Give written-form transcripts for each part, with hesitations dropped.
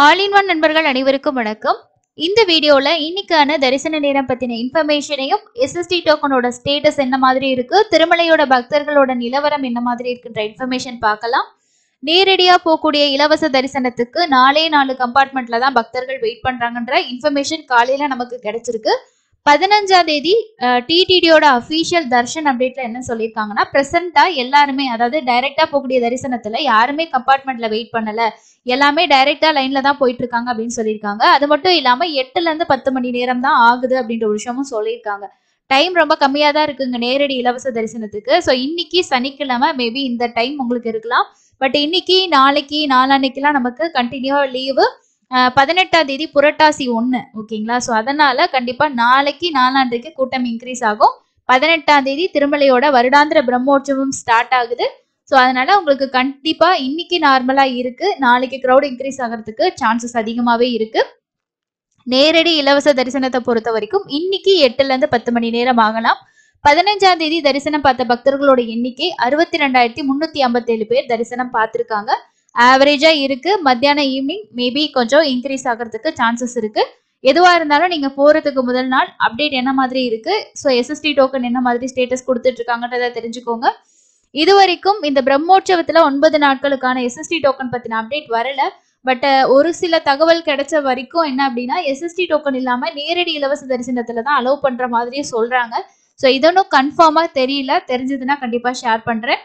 All in one நண்பர்கள் அனைவருக்கும் வணக்கம். இந்த வீடியோல இன்னைக்கான தரிசன நேரம் பத்தின இன்ஃபர்மேஷனையும் எஸ்எஸ்டி டோக்கனோட ஸ்டேட்டஸ் என்ன மாதிரி இருக்கு, திருமலையோட பக்தர்களோட நிலவரம் என்ன மாதிரி இருக்குன்ற இன்ஃபர்மேஷன் பார்க்கலாம். நேரடியா போகக்கூடிய இலவச தரிசனத்துக்கு 4 கம்பார்ட்மெண்ட்ல தான் பக்தர்கள் வெயிட் பண்றாங்கன்ற இன்ஃபர்மேஷன் காலையில நமக்கு கிடைச்சிருக்கு. 15ஆம் தேதி டிடிடியோட அஃபீஷியல் தர்ஷன் அப்டேட்ல என்ன சொல்லியிருக்காங்கன்னா, பிரசண்டா எல்லாருமே, அதாவது டைரக்டா போகக்கூடிய தரிசனத்துல யாருமே கம்பார்ட்மெண்ட்ல வெயிட் பண்ணல, எல்லாமே டைரக்டா லைன்ல தான் போயிட்டு இருக்காங்க அப்படின்னு சொல்லியிருக்காங்க. அது மட்டும் இல்லாம 8ல இருந்து 10 மணி நேரம் தான் ஆகுது அப்படின்ற ஒரு விஷயமும் சொல்லியிருக்காங்க. டைம் ரொம்ப கம்மியா தான் இருக்குங்க நேரடி இலவச தரிசனத்துக்கு. ஸோ இன்னைக்கு சனிக்கிழமை மேபி இந்த டைம் உங்களுக்கு இருக்கலாம். பட் இன்னைக்கு நாளைக்கு நாளான்னைக்கெல்லாம் நமக்கு கண்டினியூவா லீவு. 18ஆம் தேதி புரட்டாசி 1 ஓகேங்களா. ஸோ அதனால கண்டிப்பா நாளைக்கு நாளான்றைக்கு கூட்டம் இன்க்ரீஸ் ஆகும். 18ஆம் தேதி திருமலையோட வருடாந்திர பிரம்மோற்சவம் ஸ்டார்ட் ஆகுது. ஸோ அதனால உங்களுக்கு கண்டிப்பா இன்னைக்கு நார்மலா இருக்கு, நாளைக்கு க்ரௌட் இன்க்ரீஸ் ஆகிறதுக்கு சான்சஸ் அதிகமாவே இருக்கு. நேரடி இலவச தரிசனத்தை பொறுத்த வரைக்கும் இன்னைக்கு 8ல இருந்து 10 மணி நேரம் ஆகலாம். 15ஆம் தேதி தரிசனம் பார்த்த பக்தர்களோட எண்ணிக்கை 62,357 பேர் தரிசனம் பார்த்திருக்காங்க. ஆவரேஜா இருக்கு. மத்தியானம் ஈவினிங் மேபி கொஞ்சம் இன்க்ரீஸ் ஆகிறதுக்கு சான்சஸ் இருக்கு. எதுவா இருந்தாலும் நீங்க போறதுக்கு முதல் நாள் அப்டேட் என்ன மாதிரி இருக்கு, ஸோ எஸ்எஸ்டி டோக்கன் என்ன மாதிரி ஸ்டேட்டஸ் கொடுத்துட்டு இருக்காங்கன்றதை தெரிஞ்சுக்கோங்க. இதுவரைக்கும் இந்த பிரம்மோற்சவத்துல 9 நாட்களுக்கான எஸ்எஸ்டி டோக்கன் பத்தின அப்டேட் வரல. பட் ஒரு சில தகவல் கிடைச்ச வரைக்கும் என்ன அப்படின்னா, எஸ்எஸ்டி டோக்கன் இல்லாம நேரடி இலவச தரிசனத்துல தான் அலோவ் பண்ற மாதிரியே சொல்றாங்க. ஸோ இதொன்னும் கன்ஃபார்மா தெரியல, தெரிஞ்சதுன்னா கண்டிப்பா ஷேர் பண்றேன்.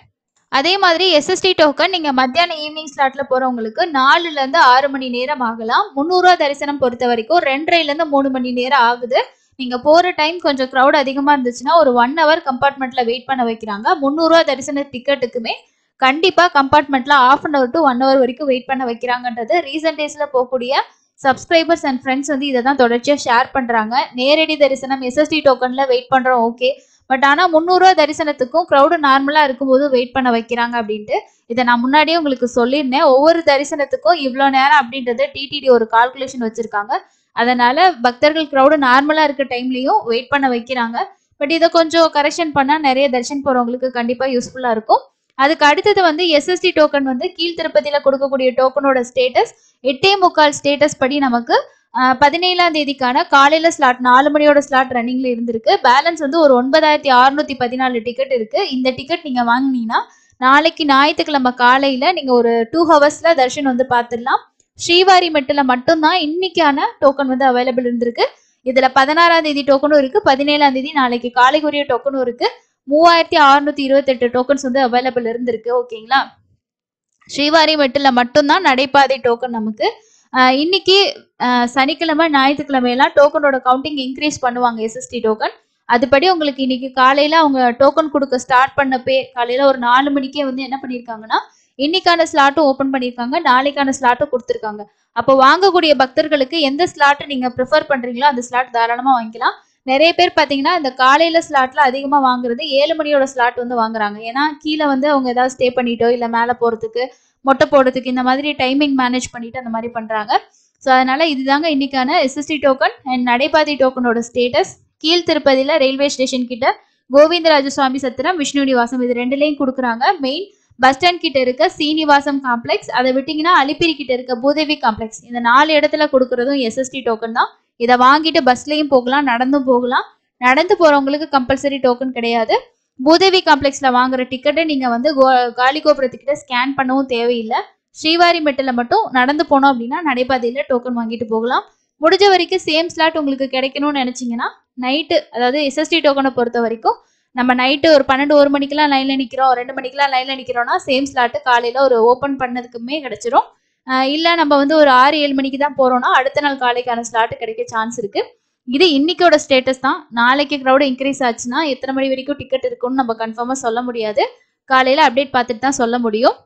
அதே மாதிரி எஸ்எஸ்டி டோக்கன் நீங்க மத்தியானம் ஈவினிங் ஸ்லாட்ல போறவங்களுக்கு 4ல இருந்து 6 மணி நேரம் ஆகலாம். 300 ரூபா தரிசனம் பொறுத்த வரைக்கும் 2.5ல இருந்து 3 மணி நேரம் ஆகுது. நீங்க போற டைம் கொஞ்சம் க்ரௌட் அதிகமா இருந்துச்சுன்னா ஒரு 1 ஹவர் கம்பார்ட்மெண்ட்ல வெயிட் பண்ண வைக்கிறாங்க. 300 ரூபா தரிசன டிக்கெட்டுக்குமே கண்டிப்பா கம்பார்ட்மெண்ட்ல 1/2 hour to 1 hour வரைக்கும் வெயிட் பண்ண வைக்கிறாங்கன்றது ரீசன்ட் டேஸ்ல போகக்கூடிய சப்ஸ்கிரைபர்ஸ் அண்ட் ஃப்ரெண்ட்ஸ் வந்து இதை தான் தொடர்ச்சியா ஷேர் பண்றாங்க. நேரடி தரிசனம் எஸ்எஸ்டி டோக்கன்ல வெயிட் பண்றோம் ஓகே, பட் ஆனா 300 ரூபா தரிசனத்துக்கும் க்ரௌடு நார்மலா இருக்கும்போது வெயிட் பண்ண வைக்கிறாங்க அப்படின்ட்டு இதை நான் முன்னாடியே உங்களுக்கு சொல்லியிருந்தேன். ஒவ்வொரு தரிசனத்துக்கும் இவ்வளோ நேரம் அப்படின்றது டிடிடி ஒரு கால்குலேஷன் வச்சிருக்காங்க. அதனால பக்தர்கள் க்ரௌடு நார்மலா இருக்க டைம்லயும் வெயிட் பண்ண வைக்கிறாங்க. பட் இதை கொஞ்சம் கரெக்ஷன் பண்ணா நிறைய தரிசனம் போறவங்களுக்கு கண்டிப்பா யூஸ்ஃபுல்லா இருக்கும். அதுக்கு அடுத்தது வந்து எஸ்எஸ்டி டோக்கன் வந்து கீழ் திருப்பதியில கொடுக்கக்கூடிய டோக்கனோட ஸ்டேட்டஸ் 8:45 ஸ்டேட்டஸ் படி நமக்கு 17ஆம் தேதிக்கான காலையில ஸ்லாட் 4 மணியோட ஸ்லாட் ரன்னிங்ல இருந்திருக்கு. பேலன்ஸ் வந்து ஒரு 9,614 டிக்கெட் இருக்கு. இந்த டிக்கெட் நீங்க வாங்கினீங்கன்னா நாளைக்கு ஞாயிற்றுக்கிழமை காலையில நீங்க ஒரு 2 ஹவர்ஸ்ல தர்ஷன் வந்து பார்த்துடலாம். ஸ்ரீவாரி மெட்டில் மட்டும்தான் இன்னைக்கான டோக்கன் வந்து அவைலபிள் இருந்திருக்கு. இதுல 16ஆம் தேதி டோக்கனும் இருக்கு, 17ஆம் தேதி நாளைக்கு காலைக்குரிய டோக்கனும் இருக்கு. 3,628 டோக்கன்ஸ் வந்து அவைலபிள் இருந்திருக்கு ஓகேங்களா. ஸ்ரீவாரி மெட்டில் மட்டும்தான் நடைபாதை டோக்கன் நமக்கு. இன்னைக்கு சனிக்கிழமை ஞாயிற்றுக்கிழமை எல்லாம் டோக்கனோட கவுண்டிங் இன்க்ரீஸ் பண்ணுவாங்க எஸ்எஸ்டி டோக்கன். அதுபடி உங்களுக்கு இன்னைக்கு காலையில அவங்க டோக்கன் கொடுக்க ஸ்டார்ட் பண்ணப்பே காலையில ஒரு 4 மணிக்கே வந்து என்ன பண்ணியிருக்காங்கன்னா, இன்னைக்கான ஸ்லாட்டும் ஓப்பன் பண்ணியிருக்காங்க, நாளைக்கான ஸ்லாட்டும் கொடுத்துருக்காங்க. அப்போ வாங்கக்கூடிய பக்தர்களுக்கு எந்த ஸ்லாட் நீங்க ப்ரிஃபர் பண்றீங்களோ அந்த ஸ்லாட் தாராளமா வாங்கிக்கலாம். நிறைய பேர் பார்த்தீங்கன்னா இந்த காலையில ஸ்லாட்ல அதிகமாக வாங்குறது 7 மணியோட ஸ்லாட் வந்து வாங்குறாங்க. ஏன்னா கீழே வந்து அவங்க ஏதாவது ஸ்டே பண்ணிட்டோ இல்லை மேலே போகிறதுக்கு மொட்டை போடுறதுக்கு இந்த மாதிரி டைமிங் மேனேஜ் பண்ணிட்டு அந்த மாதிரி பண்றாங்க. ஸோ அதனால இதுதாங்க இன்னைக்கான எஸ்எஸ்டி டோக்கன் அண்ட் நடைபாதை டோக்கனோட ஸ்டேட்டஸ். கீழ் திருப்பதியில ரயில்வே ஸ்டேஷன் கிட்ட கோவிந்தராஜ சுவாமி சத்திரம், விஷ்ணு நிவாசம் இது 2லையும் கொடுக்குறாங்க. மெயின் பஸ் ஸ்டாண்ட் கிட்ட இருக்க சீனிவாசம் காம்ப்ளெக்ஸ், அதை விட்டீங்கன்னா அலிப்பிரி கிட்ட இருக்க பூதேவி காம்ப்ளெக்ஸ், இந்த 4 இடத்துல கொடுக்கறதும் எஸ்எஸ்டி டோக்கன் தான். இதை வாங்கிட்டு பஸ்லயும் போகலாம், நடந்தும் போகலாம். நடந்து போறவங்களுக்கு கம்பல்சரி டோக்கன் கிடையாது. பூதேவி காம்ப்ளெக்ஸ்ல வாங்குற டிக்கெட்டை நீங்க வந்து காலி கோபுரத்துக்கிட்ட ஸ்கேன் பண்ணவும் தேவையில்லை. ஸ்ரீவாரி மெட்டில் மட்டும் நடந்து போனோம் அப்படின்னா நடைபாதையில டோக்கன் வாங்கிட்டு போகலாம். முடிஞ்ச வரைக்கும் சேம் ஸ்லாட் உங்களுக்கு கிடைக்கணும்னு நினைச்சீங்கன்னா நைட்டு, அதாவது எஸ்எஸ்டி டோக்கனை பொறுத்த வரைக்கும் நம்ம நைட்டு ஒரு 12-1 மணிக்கெல்லாம் லைன்ல நிற்கிறோம், 2 மணிக்கெல்லாம் லைன்ல நிற்கிறோம்னா சேம் ஸ்லாட்டு காலையில ஒரு ஓப்பன் பண்ணதுக்குமே கிடைச்சிரும். இல்லை நம்ம வந்து ஒரு 6-7 மணிக்கு தான் போறோம்னா அடுத்த நாள் காலைக்கான ஸ்லாட்டு கிடைக்க சான்ஸ் இருக்கு. இது இன்னைக்கோட ஸ்டேட்டஸ் தான். நாளைக்கு க்ரௌட் இன்க்ரீஸ் ஆச்சுன்னா எத்தனை மணி வரைக்கும் டிக்கெட் இருக்குன்னு நம்ம கன்ஃபார்மா சொல்ல முடியாது. காலையில அப்டேட் பார்த்துட்டு தான் சொல்ல முடியும்.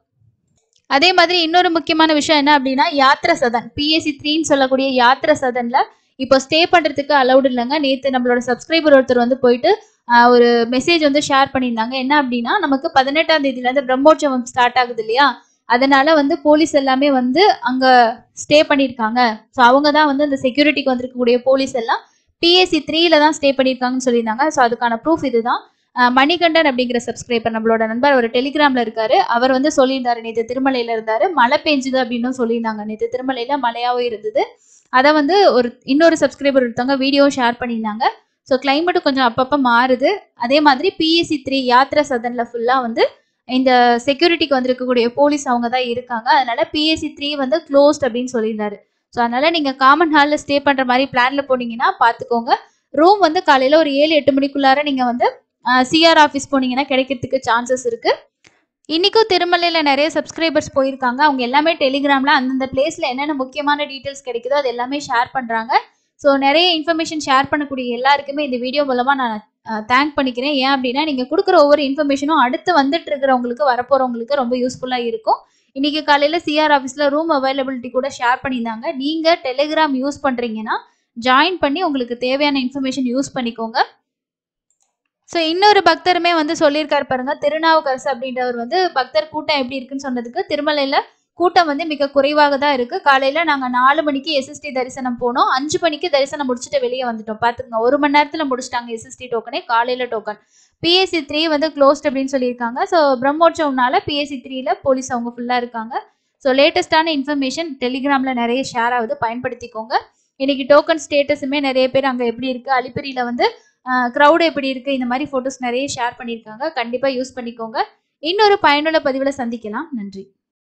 அதே மாதிரி இன்னொரு முக்கியமான விஷயம் என்ன அப்படின்னா, யாத்ரா சதன் PAC 3ன்னு சொல்லக்கூடிய யாத்ரா சதன்ல இப்போ ஸ்டே பண்றதுக்கு அலௌட் இல்லைங்க. நேற்று நம்மளோட சப்ஸ்கிரைபர் ஒருத்தர் வந்து போயிட்டு ஒரு மெசேஜ் வந்து ஷேர் பண்ணியிருந்தாங்க. என்ன அப்படின்னா, நமக்கு 18ஆம் தேதியில இருந்து பிரம்மோற்சவம் ஸ்டார்ட் ஆகுது இல்லையா, அதனால வந்து போலீஸ் எல்லாமே வந்து அங்க ஸ்டே பண்ணியிருக்காங்க. ஸோ அவங்க தான் வந்து அந்த செக்யூரிட்டிக்கு வந்திருக்கக்கூடிய போலீஸ் எல்லாம் PAC 3ல தான் ஸ்டே பண்ணியிருக்காங்கன்னு சொல்லியிருந்தாங்க. ஸோ அதுக்கான ப்ரூஃப் இதுதான். மணிகண்டன் அப்படிங்கிற சப்ஸ்கிரைபர் நம்மளோட நண்பர் அவர் டெலிகிராம்ல இருக்காரு. அவர் வந்து சொல்லியிருந்தாரு, நேற்று திருமலையில இருந்தாரு, மழை பெஞ்சுது அப்படின்னு சொல்லியிருந்தாங்க. நேற்று திருமலையில மழையாவும் இருந்தது. அதை வந்து இன்னொரு சப்ஸ்கிரைபர் ஒருத்தவங்க வீடியோ ஷேர் பண்ணியிருந்தாங்க. ஸோ கிளைமேட் கொஞ்சம் அப்பப்போ மாறுது. அதே மாதிரி PAC3 யாத்ரா சதன்ல ஃபுல்லா வந்து இந்த செக்யூரிட்டிக்கு வந்திருக்கக்கூடிய போலீஸ் அவங்க தான் இருக்காங்க. அதனால PAC3 வந்து க்ளோஸ்ட் அப்படின்னு சொல்லியிருந்தாரு. ஸோ அதனால நீங்க காமன் ஹாலில் ஸ்டே பண்ற மாதிரி பிளான்ல போனீங்கன்னா பார்த்துக்கோங்க. ரூம் வந்து காலையில ஒரு 7-8 மணிக்குள்ளார நீங்க வந்து CR ஆஃபீஸ் போனீங்கன்னா கிடைக்கிறதுக்கு சான்சஸ் இருக்கு. இன்னைக்கும் திருமலையில நிறைய சப்ஸ்கிரைபர்ஸ் போயிருக்காங்க. அவங்க எல்லாமே டெலிகிராம்ல அந்தந்த பிளேஸ்ல என்னென்ன முக்கியமான டீட்டெயில்ஸ் கிடைக்குதோ அது எல்லாமே ஷேர் பண்றாங்க. ஸோ நிறைய இன்ஃபர்மேஷன் ஷேர் பண்ணக்கூடிய எல்லாருக்குமே இந்த வீடியோ மூலமா நான் தேங்க் பண்ணிக்கிறேன். ஏன் அப்படின்னா நீங்க கொடுக்குற ஒவ்வொரு இன்ஃபர்மேஷனும் அடுத்து வந்துட்டு இருக்கிறவங்களுக்கு வரப்போறவங்களுக்கு ரொம்ப யூஸ்ஃபுல்லா இருக்கும். இன்னைக்கு காலையில CR ஆஃபீஸ்ல ரூம் அவைலபிலிட்டி கூட ஷேர் பண்ணியிருந்தாங்க. நீங்க டெலிகிராம் யூஸ் பண்றீங்கன்னா ஜாயின் பண்ணி உங்களுக்கு தேவையான இன்ஃபர்மேஷன் யூஸ் பண்ணிக்கோங்க. ஸோ இன்னொரு பக்தருமே வந்து சொல்லியிருக்காரு பாருங்க, திருநாவுக்கரசு அப்படின்றவர் வந்து பக்தர் கூட்டம் எப்படி இருக்குன்னு சொன்னதுக்கு, திருமலையில கூட்டம் வந்து மிக குறைவாக தான் இருக்கு. காலையில நாங்க 4 மணிக்கு SST தரிசனம் போனோம். 5 மணிக்கு தரிசனம் முடிச்சுட்டு வெளியே வந்துட்டோம். பாத்துக்கோங்க, 1 மணி நேரத்துல முடிச்சிட்டாங்க SST டோக்கனே, காலையில டோக்கன். PAC3 வந்து க்ளோஸ்ட் அப்படின்னு சொல்லியிருக்காங்க. ஸோ பிரம்மோற்சவம்னால PAC3ல போலீஸ் அவங்க ஃபுல்லா இருக்காங்க. ஸோ லேட்டஸ்டான இன்ஃபர்மேஷன் டெலிகிராம்ல நிறைய ஷேர் ஆகுது, பயன்படுத்திக்கோங்க. இன்னைக்கு டோக்கன் ஸ்டேட்டஸுமே நிறைய பேர் அங்க எப்படி இருக்கு, அலிப்பிரியில வந்து க்ரௌட் எப்படி இருக்கு, இந்த மாதிரி போட்டோஸ் நிறைய ஷேர் பண்ணியிருக்காங்க. கண்டிப்பா யூஸ் பண்ணிக்கோங்க. இன்னொரு பயனுள்ள பதிவுல சந்திக்கலாம். நன்றி.